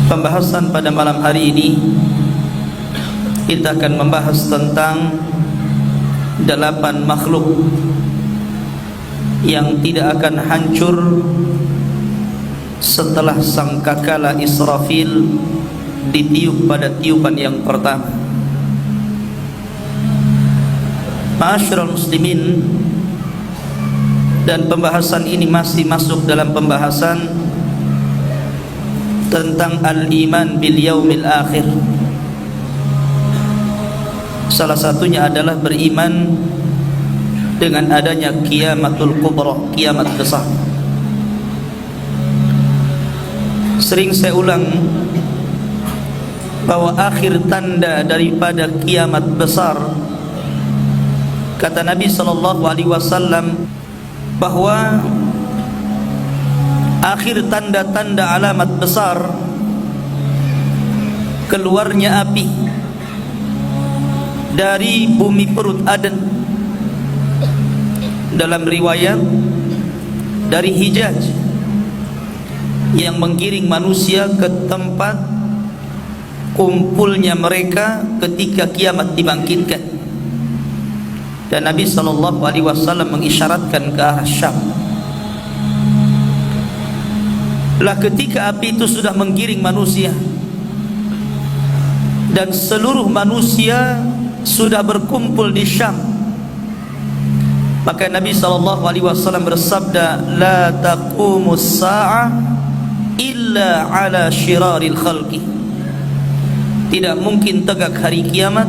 Pembahasan pada malam hari ini kita akan membahas tentang 8 makhluk yang tidak akan hancur setelah sangkakala Israfil ditiup pada tiupan yang pertama. Ma'asyiral muslimin, dan pembahasan ini masih masuk dalam pembahasan tentang al-iman bil yaumil akhir. Salah satunya adalah beriman dengan adanya kiamatul kubra, kiamat besar. Sering saya ulang bahwa akhir tanda daripada kiamat besar, kata Nabi SAW, bahwa akhir tanda-tanda alamat besar keluarnya api dari bumi perut Aden. Dalam riwayat dari Hijaz, yang menggiring manusia ke tempat kumpulnya mereka ketika kiamat dibangkitkan. Dan Nabi SAW mengisyaratkan ke arah Syam. Lah ketika api itu sudah menggiring manusia dan seluruh manusia sudah berkumpul di Syam, maka Nabi SAW bersabda, la taqumus sa'ah illa ala syiraril khalqi. Tidak mungkin tegak hari kiamat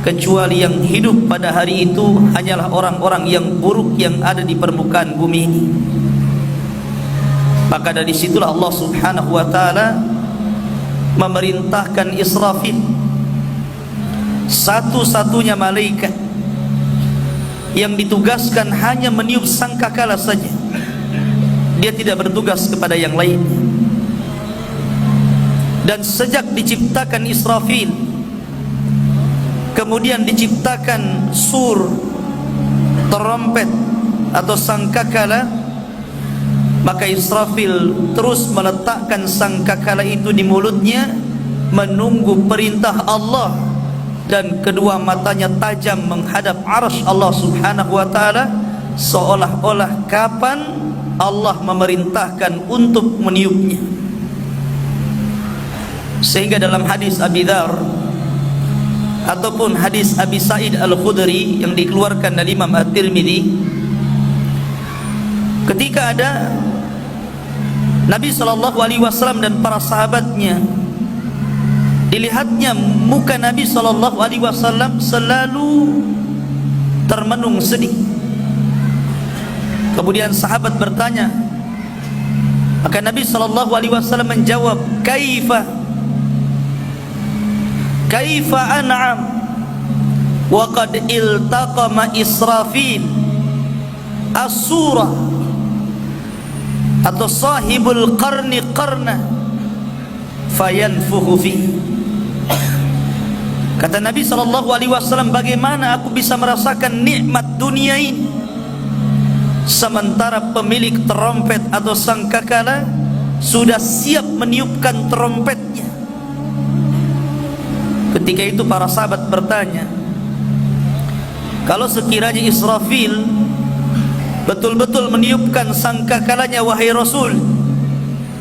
kecuali yang hidup pada hari itu hanyalah orang-orang yang buruk yang ada di permukaan bumi ini. Maka dari situlah Allah Subhanahu wa ta'ala memerintahkan Israfil, satu-satunya malaikat yang ditugaskan hanya meniup sangkakala saja. Dia tidak bertugas kepada yang lain. Dan sejak diciptakan Israfil, kemudian diciptakan sur, trompet atau sangkakala, maka Israfil terus meletakkan sangkakala itu di mulutnya, menunggu perintah Allah, dan kedua matanya tajam menghadap arsy Allah Subhanahu wa ta'ala, seolah-olah kapan Allah memerintahkan untuk meniupnya. Sehingga dalam hadis Abi Dzar ataupun hadis Abi Sa'id Al-Khudri yang dikeluarkan dari Imam At-Tirmidzi, ketika ada Nabi SAW dan para sahabatnya, dilihatnya muka Nabi SAW selalu termenung sedih. Kemudian sahabat bertanya, maka Nabi SAW menjawab, kaifa an'am wa qad iltaqama Israfil as-surah atau sahibul qarni qarna fayanfuhu fi. Kata Nabi SAW, bagaimana aku bisa merasakan nikmat dunia ini sementara pemilik trompet atau sangkakala sudah siap meniupkan trompetnya. Ketika itu para sahabat bertanya, kalau sekiranya Israfil betul-betul meniupkan sangkakalanya, wahai Rasul,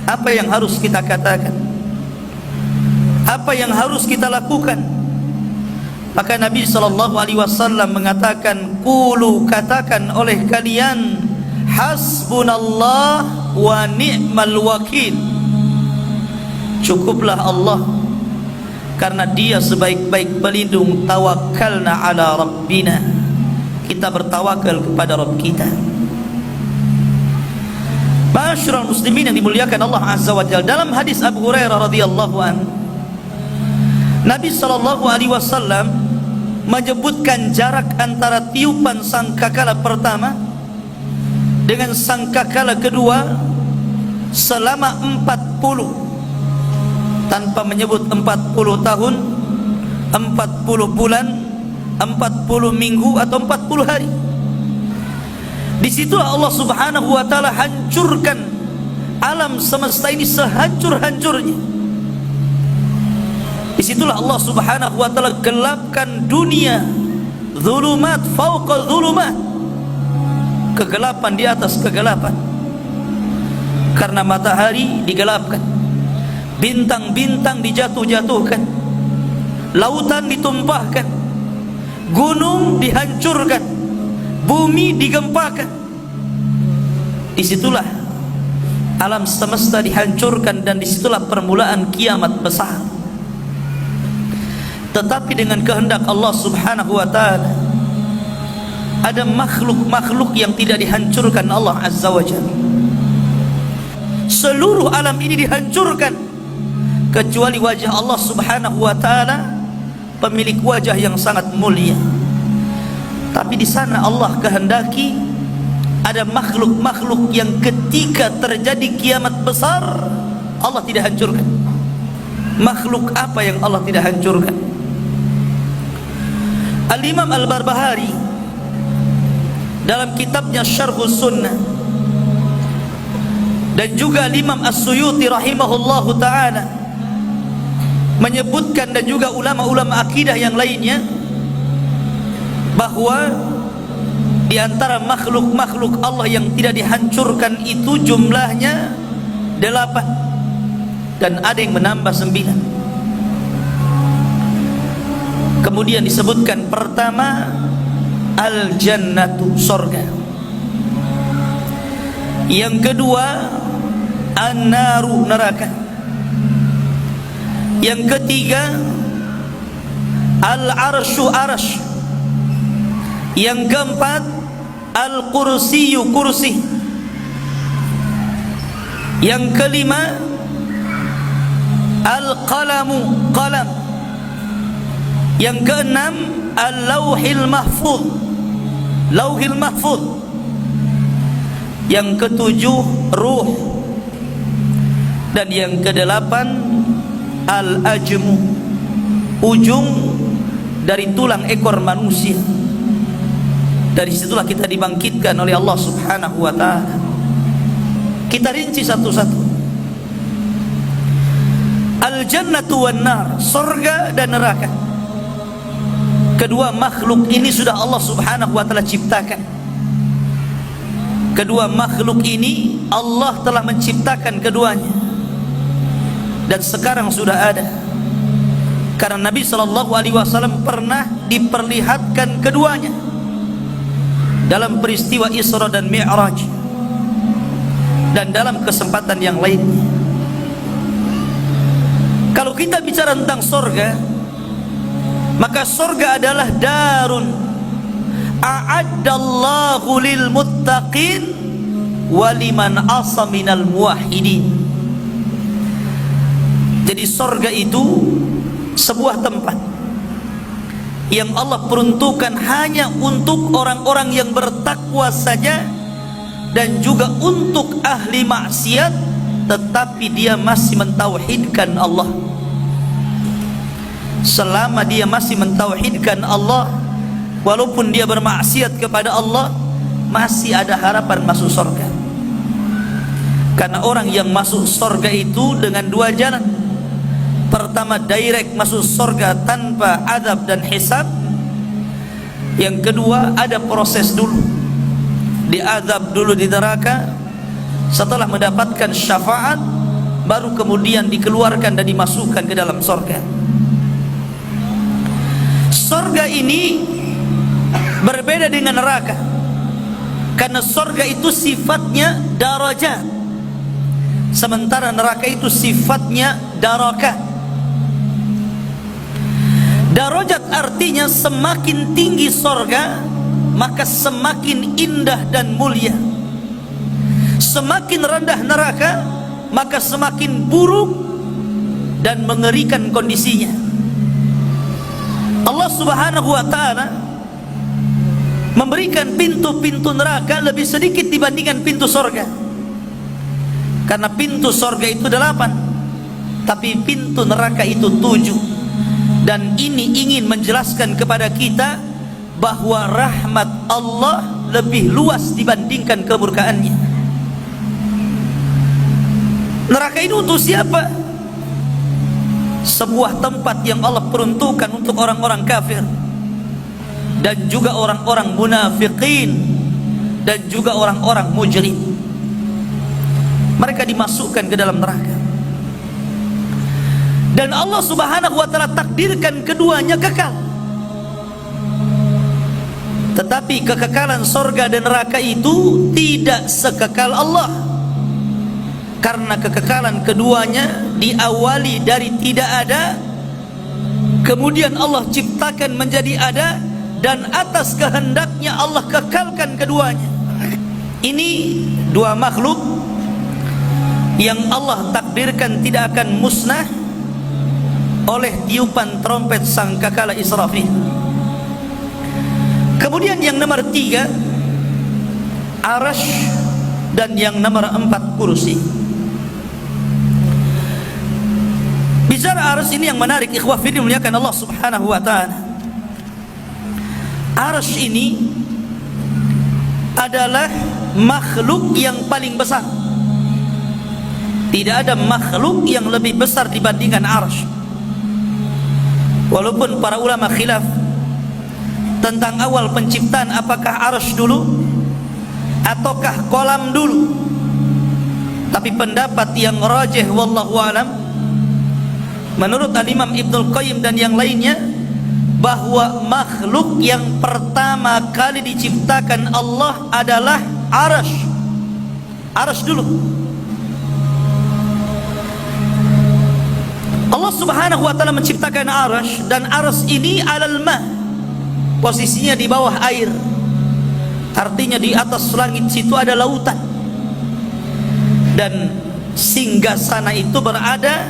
apa yang harus kita katakan? Apa yang harus kita lakukan? Maka Nabi SAW mengatakan, qulu, katakan oleh kalian, hasbunallah wa ni'mal wakil. Cukuplah Allah, karena Dia sebaik-baik pelindung. Tawakkalna ala rabbina, kita bertawakal kepada Rabb kita. Ma'asyiral muslimin yang dimuliakan Allah Azza wa Jalla, dalam hadis Abu Hurairah radhiyallahu anhu, Nabi SAW menyebutkan jarak antara tiupan sangkakala pertama dengan sangkakala kedua selama 40, tanpa menyebut 40 tahun, 40 bulan, 40 minggu atau 40 hari. Disitulah Allah Subhanahu wa ta'ala hancurkan alam semesta ini sehancur-hancurnya. Disitulah Allah subhanahu wa ta'ala gelapkan dunia, zulumat fauqa zulumat, kegelapan di atas kegelapan. Karena matahari digelapkan, bintang-bintang dijatuh-jatuhkan, lautan ditumpahkan, gunung dihancurkan, bumi digempakan. Disitulah alam semesta dihancurkan, dan disitulah permulaan kiamat besar. Tetapi dengan kehendak Allah subhanahu wa ta'ala, ada makhluk-makhluk yang tidak dihancurkan Allah azza wa jalla. Seluruh alam ini dihancurkan kecuali wajah Allah subhanahu wa ta'ala, pemilik wajah yang sangat mulia. Tapi di sana Allah kehendaki ada makhluk-makhluk yang ketika terjadi kiamat besar Allah tidak hancurkan. Makhluk apa yang Allah tidak hancurkan? Al-Imam Al-Barbahari dalam kitabnya Syarhus Sunnah, dan juga Imam As-Suyuti rahimahullahu ta'ala menyebutkan, dan juga ulama-ulama akidah yang lainnya, bahwa di antara makhluk-makhluk Allah yang tidak dihancurkan itu jumlahnya 8, dan ada yang menambah 9. Kemudian disebutkan pertama al-jannatu, sorga. Yang kedua an-naru, neraka. Yang ketiga al-arsyu, arsy. Yang keempat al-kursiyu, kursi. Yang kelima al-qalamu, qalam. Yang keenam al-lauhil mahfuz, lauhil mahfuz. Yang ketujuh ruh, dan yang kedelapan al-ajmu, ujung dari tulang ekor manusia. Dari situlah kita dibangkitkan oleh Allah subhanahu wa ta'ala. Kita rinci satu-satu. Al-jannatu wan nar, surga dan neraka. Kedua makhluk ini sudah Allah subhanahu wa ta'ala ciptakan. Kedua makhluk ini Allah telah menciptakan keduanya, dan sekarang sudah ada. Karena Nabi SAW pernah diperlihatkan keduanya dalam peristiwa Isra dan Mi'raj, dan dalam kesempatan yang lainnya. Kalau kita bicara tentang surga, maka surga adalah darun a'addallahu lil muttaqin wa liman asa minal muwahhidin. Jadi surga itu sebuah tempat yang Allah peruntukkan hanya untuk orang-orang yang bertakwa saja, dan juga untuk ahli maksiat tetapi dia masih mentauhidkan Allah. Selama dia masih mentauhidkan Allah, walaupun dia bermaksiat kepada Allah, masih ada harapan masuk surga. Karena orang yang masuk surga itu dengan dua jalan. Pertama, direct masuk surga tanpa azab dan hisab. Yang kedua, ada proses dulu, diazab dulu di neraka. Setelah mendapatkan syafaat, baru kemudian dikeluarkan dan dimasukkan ke dalam surga. Surga ini berbeda dengan neraka, karena surga itu sifatnya darajat, sementara neraka itu sifatnya darakat. Darajat artinya semakin tinggi surga, maka semakin indah dan mulia. Semakin rendah neraka, maka semakin buruk dan mengerikan kondisinya. Allah subhanahu wa ta'ala memberikan pintu-pintu neraka lebih sedikit dibandingkan pintu surga. Karena pintu surga itu 8, tapi pintu neraka itu 7. Dan ini ingin menjelaskan kepada kita bahwa rahmat Allah lebih luas dibandingkan kemurkaannya. Neraka ini untuk siapa? sebuah tempat yang Allah peruntukkan untuk orang-orang kafir dan juga orang-orang munafikin dan juga orang-orang mujrim. Mereka dimasukkan ke dalam neraka. Dan Allah Subhanahu wa taala takdirkan keduanya kekal. Tetapi kekekalan sorga dan neraka itu tidak sekekal Allah, karena kekekalan keduanya diawali dari tidak ada, kemudian Allah ciptakan menjadi ada, dan atas kehendaknya Allah kekalkan keduanya. Ini dua makhluk yang Allah takdirkan tidak akan musnah oleh tiupan trompet sangkakala Israfil. Kemudian yang nomor 3 Arasy, dan yang nomor 4 kursi. Bicara Arasy ini yang menarik, ikhwah fillah muliakan Allah Subhanahu wa taala. Arasy ini adalah makhluk yang paling besar. Tidak ada makhluk yang lebih besar dibandingkan Arasy. Walaupun para ulama khilaf tentang awal penciptaan, apakah Arasy dulu ataukah kolam dulu. Tapi pendapat yang rajih wallahu alam, menurut Al-Imam Ibnul Qayyim dan yang lainnya, bahwa makhluk yang pertama kali diciptakan Allah adalah Arasy. Arasy dulu. Allah Subhanahu wa taala menciptakan Arasy, dan Arasy ini alal ma, posisinya di bawah air. Artinya di atas langit situ ada lautan, dan singgasana itu berada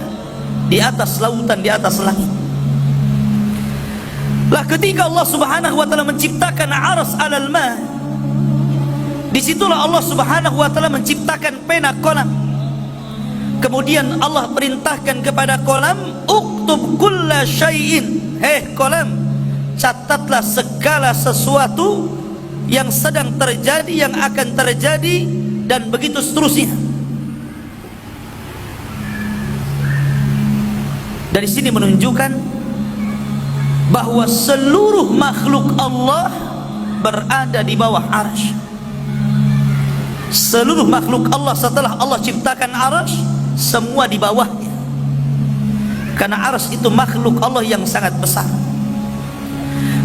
di atas lautan, di atas langit. Lah ketika Allah Subhanahu wa taala menciptakan Arasy alal ma, disitulah Allah Subhanahu wa taala menciptakan pena kolam. Kemudian Allah perintahkan kepada kolam, uktub kulla syai'in, kolam, catatlah segala sesuatu yang sedang terjadi, yang akan terjadi, dan begitu seterusnya. Dari sini menunjukkan bahwa seluruh makhluk Allah berada di bawah Arasy. Seluruh makhluk Allah setelah Allah ciptakan Arasy, semua di bawahnya. Karena Arasy itu makhluk Allah yang sangat besar.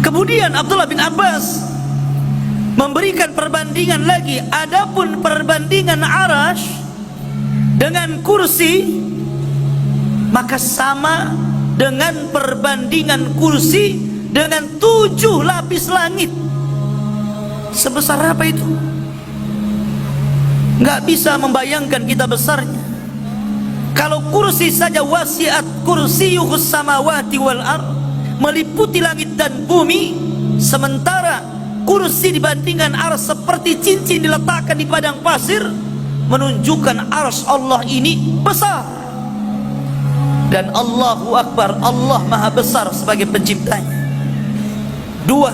Kemudian Abdullah bin Abbas memberikan perbandingan lagi. Adapun perbandingan Arasy dengan kursi, maka sama dengan perbandingan kursi dengan 7 lapis langit. Sebesar apa itu? Nggak bisa membayangkan kita besarnya. Kalau kursi saja, wasi'at kursiyuhus samawati wal ard, meliputi langit dan bumi, sementara kursi dibandingkan Arasy seperti cincin diletakkan di padang pasir, menunjukkan Arasy Allah ini besar. Dan Allahu Akbar, Allah Maha Besar sebagai penciptanya. 2,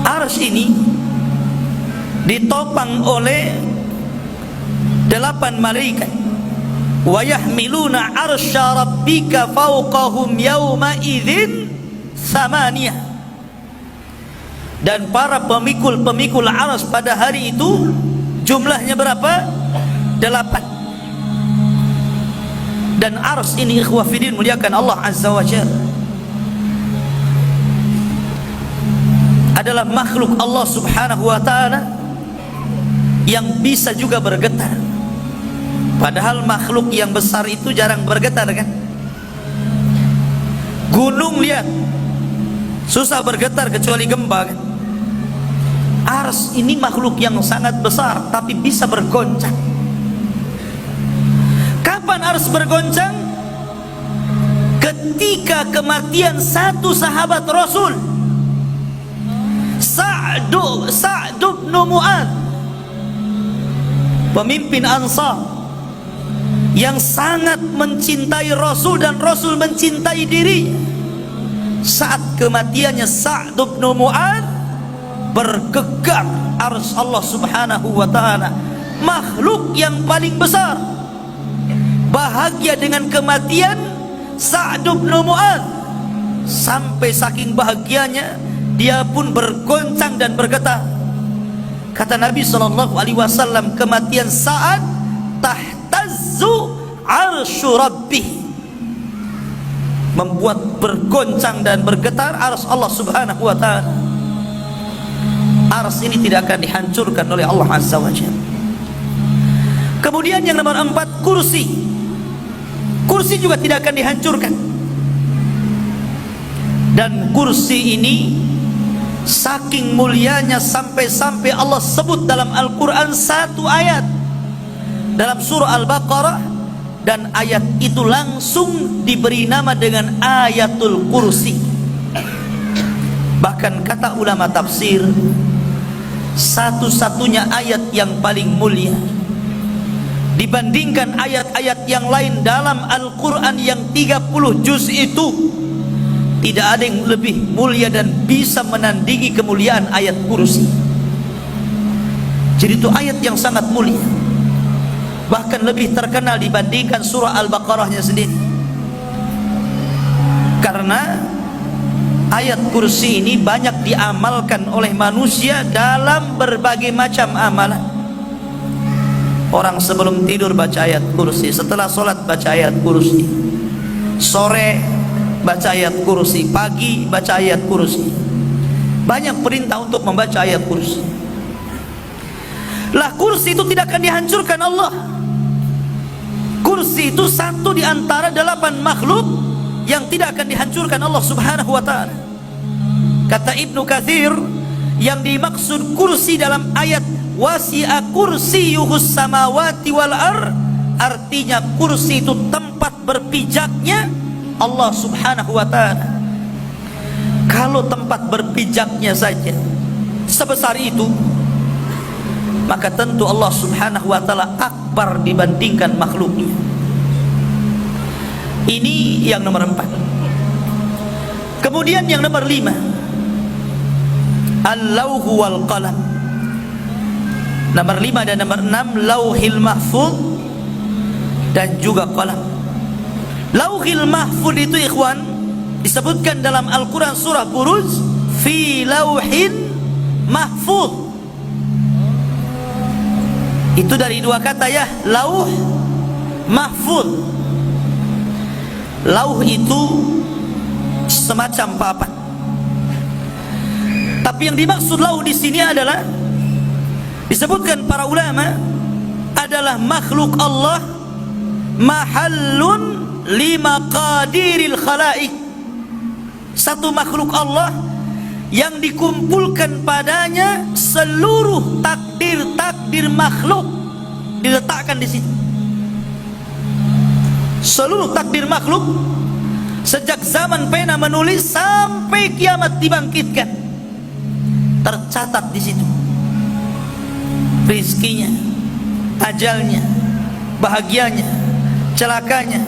Arasy ini ditopang oleh 8 malaikat. Wa yahmiluna arsya rabbika fawqahum yawma idzin thamaniyah. Dan para pemikul-pemikul Arasy pada hari itu jumlahnya berapa? 8. Dan Arasy ini ikhwah fillah muliakan Allah Azza wa Jalla adalah makhluk Allah Subhanahu wa taala yang bisa juga bergetar. Padahal makhluk yang besar itu jarang bergetar kan? Gunung lihat susah bergetar kecuali gempa kan? Arasy ini makhluk yang sangat besar tapi bisa bergoncang. Kapan Arasy bergoncang? Ketika kematian satu sahabat Rasul, Sa'd bin Mu'adz, pemimpin Ansar yang sangat mencintai Rasul dan Rasul mencintai diri. Saat kematiannya Sa'd bin Mu'adz, bergegar Arasy Allah Subhanahu wa taala, makhluk yang paling besar. bahagia dengan kematian Sa'd bin Mu'adz. Sampai saking bahagianya dia pun bergoncang dan bergetar. Kata Nabi SAW, kematian Sa'ad tahtazzu arsyu rabbih, membuat bergoncang dan bergetar arsy Allah Subhanahu wa ta'ala. Arsy ini tidak akan dihancurkan oleh Allah Azza wa Jalla. Kemudian yang nomor 4, kursi. Kursi juga tidak akan dihancurkan. Dan kursi ini saking mulianya sampai-sampai Allah sebut dalam Al-Quran satu ayat dalam surah Al-Baqarah, dan ayat itu langsung diberi nama dengan Ayatul Kursi. Bahkan kata ulama tafsir, satu-satunya ayat yang paling mulia dibandingkan ayat-ayat yang lain dalam Al-Quran yang 30 juz itu, tidak ada yang lebih mulia dan bisa menandingi kemuliaan ayat kursi. Jadi itu ayat yang sangat mulia, bahkan lebih terkenal dibandingkan surah Al-Baqarahnya sendiri. Karena ayat kursi ini banyak diamalkan oleh manusia dalam berbagai macam amalan. Orang sebelum tidur baca ayat kursi, setelah sholat baca ayat kursi, sore baca ayat kursi, pagi baca ayat kursi. Banyak perintah untuk membaca ayat kursi. Lah kursi itu tidak akan dihancurkan Allah. Kursi itu satu di antara 8 makhluk yang tidak akan dihancurkan Allah Subhanahu wa ta'ala. Kata Ibnu Katsir, yang dimaksud kursi dalam ayat wasi'a kursiyuhus samawati wal ar, artinya kursi itu tempat berpijaknya Allah Subhanahu wa ta'ala. Kalau tempat berpijaknya saja sebesar itu, maka tentu Allah Subhanahu wa ta'ala akbar dibandingkan makhluknya. Ini yang nomor 4. Kemudian yang nomor 5, Al-Lauhu wal Qalam. Nomor 5 dan nomor 6, Lauhil Mahfuz dan juga Qalam. Lauhil Mahfuz itu ikhwan disebutkan dalam Al-Quran surah Buruj, fi lauhin mahfuz. Itu dari 2 kata ya, lauh, mahfuz. Lauh itu semacam papan. Tapi yang dimaksud lauh di sini adalah, disebutkan para ulama, adalah makhluk Allah, mahallun limaqadiril khalaik. Satu makhluk Allah yang dikumpulkan padanya seluruh takdir-takdir makhluk, diletakkan di situ. Seluruh takdir makhluk sejak zaman pena menulis sampai kiamat dibangkitkan, tercatat di situ. Rizkinya, ajalnya, bahagianya, celakanya,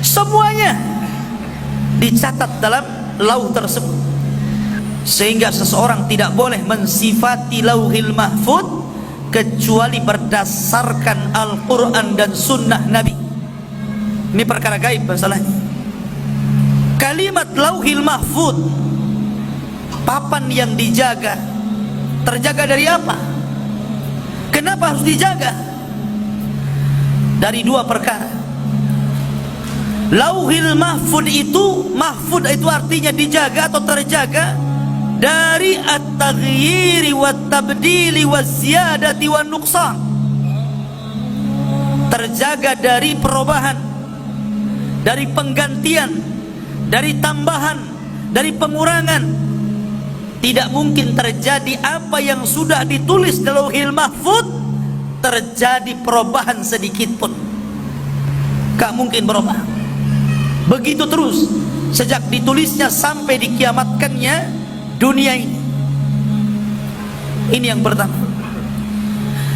semuanya dicatat dalam lauh tersebut. Sehingga seseorang tidak boleh mensifati lauhil mahfud kecuali berdasarkan Al-Quran dan sunnah Nabi. Ini perkara gaib masalahnya. Kalimat lauhil mahfud, papan yang dijaga, terjaga dari apa? Kenapa harus dijaga? Dari 2 perkara. Lauhil mahfud itu artinya dijaga atau terjaga dari at-taghyiri wat-tabdili waz-ziyadati wan-nuqsan. Terjaga dari perubahan, dari penggantian, dari tambahan, dari pengurangan. Tidak mungkin terjadi apa yang sudah ditulis di Lauhil Mahfuz terjadi perubahan sedikit pun. Gak mungkin berubah. Begitu terus sejak ditulisnya sampai dikiamatkannya dunia ini. Ini yang pertama.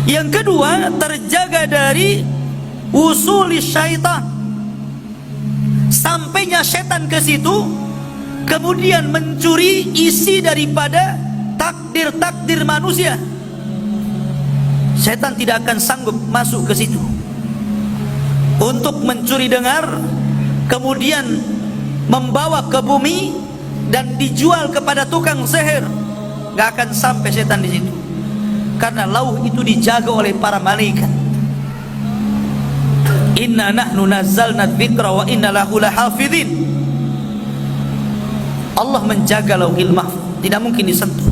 Yang kedua, terjaga dari usuli syaitan. Sampainya setan ke situ, kemudian mencuri isi daripada takdir-takdir manusia. Setan tidak akan sanggup masuk ke situ. untuk mencuri dengar, kemudian membawa ke bumi dan dijual kepada tukang sihir, gak akan sampai setan di situ, karena lauh itu dijaga oleh para malaikat. Inna nahnu nazzalna dzikra wa inna lahu lahafidhin. Allah menjaga lauhil mahfuz, tidak mungkin disentuh.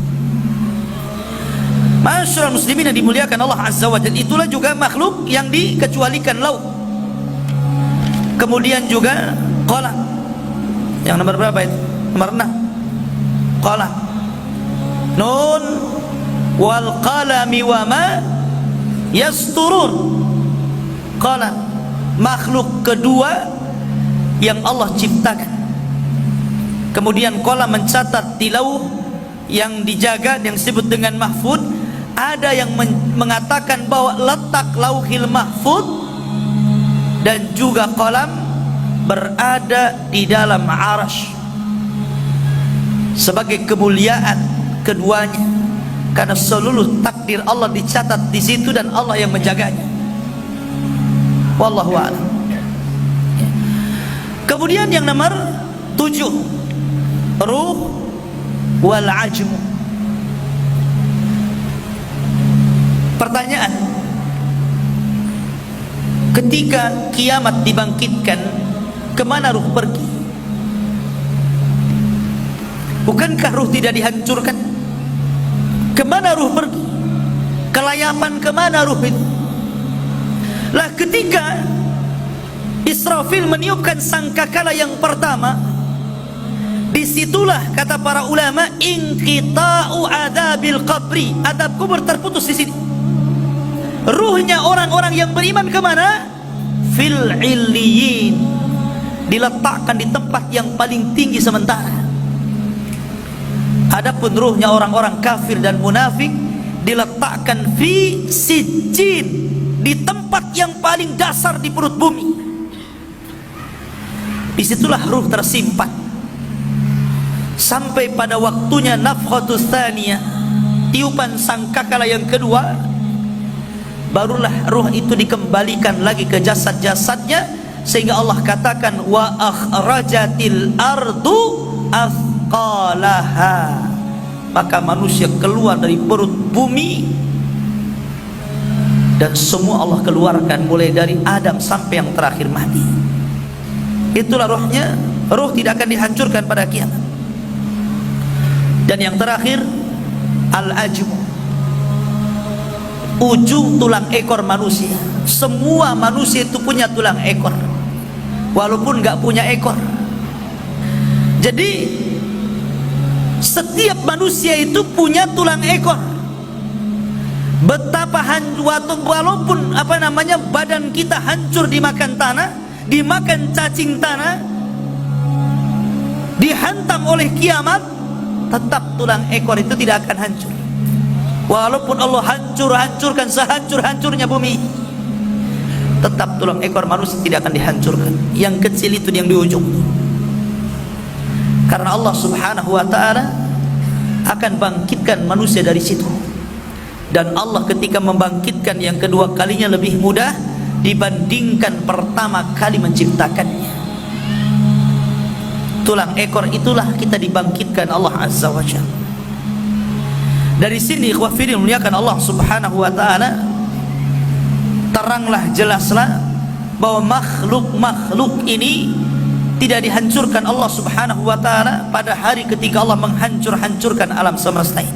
Masyaallah muslimin yang dimuliakan Allah Azza wa Jalla, itulah juga makhluk yang dikecualikan lauh. Kemudian juga qalam. Yang nomor berapa itu? Nomor 6. Qalam. Nun wal qalami wa ma yasturun. Qalam, makhluk kedua yang Allah ciptakan. Kemudian qalam mencatat di lauh yang dijaga, yang disebut dengan mahfud. Ada yang mengatakan bahwa letak lauhil mahfud dan juga qalam berada di dalam arasy sebagai kemuliaan keduanya, karena seluruh takdir Allah dicatat di situ dan Allah yang menjaganya. Wallahu a'lam. Kemudian yang nomor 7, ruh wal ajmu. Pertanyaan, ketika kiamat dibangkitkan, kemana ruh pergi? Bukankah ruh tidak dihancurkan? Kemana ruh pergi? Kelayapan kemana ruh itu? Lah ketika Israfil meniupkan sangkakala yang pertama, disitulah kata para ulama inqita'u adabil qabri, adab kubur terputus di sini. Ruhnya orang-orang yang beriman kemana? Fil illiyin, diletakkan di tempat yang paling tinggi sementara. Adapun ruhnya orang-orang kafir dan munafik diletakkan fi sijjin, di tempat yang paling dasar di perut bumi. Disitulah ruh tersimpan sampai pada waktunya nafkhatus tsaniyah, tiupan sangkakala yang kedua, barulah ruh itu dikembalikan lagi ke jasad-jasadnya, sehingga Allah katakan wa akhrajatil ardu athqalaha, maka manusia keluar dari perut bumi, dan semua Allah keluarkan mulai dari Adam sampai yang terakhir mati. Itulah ruhnya. Ruh tidak akan dihancurkan pada kiamat. Dan yang terakhir al-ajmu, ujung tulang ekor manusia. Semua manusia itu punya tulang ekor, walaupun gak punya ekor. Jadi setiap manusia itu punya tulang ekor. Betapa walaupun badan kita hancur dimakan tanah, dimakan cacing tanah, dihantam oleh kiamat, tetap tulang ekor itu tidak akan hancur. Walaupun Allah hancurkan sehancur-hancurnya bumi, tetap tulang ekor manusia tidak akan dihancurkan. Yang kecil itu yang di ujung, karena Allah subhanahu wa ta'ala akan bangkitkan manusia dari situ. Dan Allah ketika membangkitkan yang kedua kalinya lebih mudah dibandingkan pertama kali menciptakannya. Tulang ekor itulah kita dibangkitkan Allah azza wa jalla. Dari sini ikhwafidin muliakan Allah subhanahu wa ta'ala, teranglah jelaslah bahwa makhluk-makhluk ini tidak dihancurkan Allah subhanahu wa ta'ala pada hari ketika Allah menghancurkan alam semesta ini.